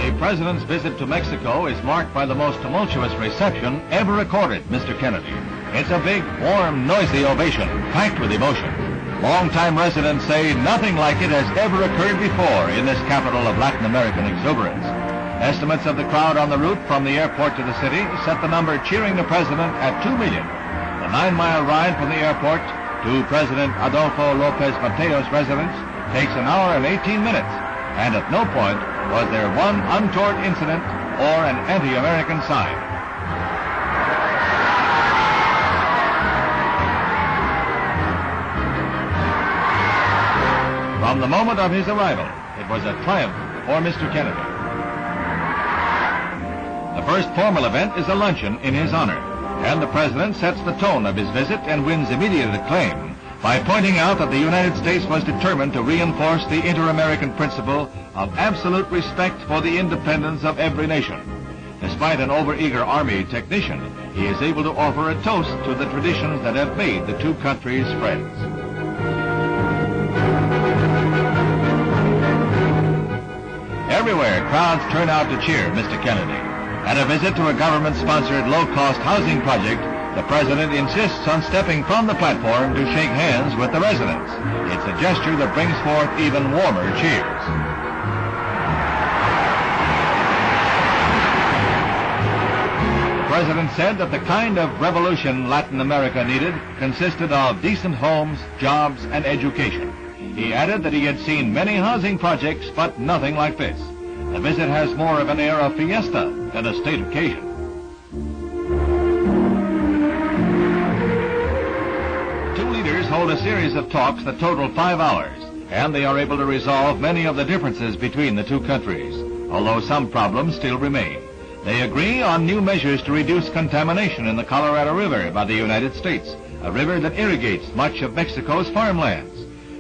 The president's visit to Mexico is marked by the most tumultuous reception ever recorded, Mr. Kennedy. It's a big, warm, noisy ovation, packed with emotion. Longtime residents say nothing like it has ever occurred before in this capital of Latin American exuberance. Estimates of the crowd on the route from the airport to the city set the number cheering the president at 2 million. The 9-mile ride from the airport to President Adolfo Lopez Mateo's residence takes an hour and 18 minutes, and at no point was there one untoward incident or an anti-American sign. From the moment of his arrival, it was a triumph for Mr. Kennedy. The first formal event is a luncheon in his honor, and the president sets the tone of his visit and wins immediate acclaim by pointing out that the United States was determined to reinforce the inter-American principle of absolute respect for the independence of every nation. Despite an overeager Army technician, he is able to offer a toast to the traditions that have made the two countries friends. Everywhere, crowds turn out to cheer Mr. Kennedy. At a visit to a government-sponsored low-cost housing project, the president insists on stepping from the platform to shake hands with the residents. It's a gesture that brings forth even warmer cheers. The president said that the kind of revolution Latin America needed consisted of decent homes, jobs, and education. He added that he had seen many housing projects, but nothing like this. The visit has more of an air of fiesta than a state occasion. Two leaders hold a series of talks that total 5 hours, and they are able to resolve many of the differences between the two countries, although some problems still remain. They agree on new measures to reduce contamination in the Colorado River by the United States, a river that irrigates much of Mexico's farmlands.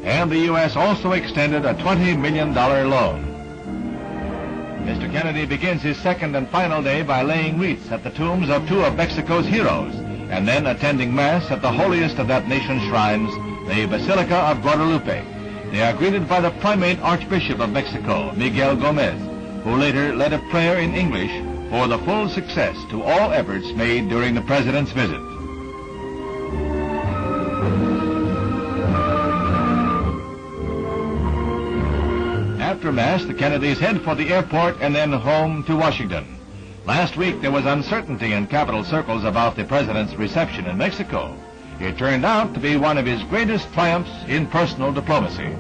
And the U.S. also extended a $20 million loan. Mr. Kennedy begins his second and final day by laying wreaths at the tombs of two of Mexico's heroes, and then attending Mass at the holiest of that nation's shrines, the Basilica of Guadalupe. They are greeted by the Primate Archbishop of Mexico, Miguel Gomez, who later led a prayer in English for the full success to all efforts made during the president's visit. After Mass, the Kennedys head for the airport and then home to Washington. Last week, there was uncertainty in capital circles about the president's reception in Mexico. It turned out to be one of his greatest triumphs in personal diplomacy.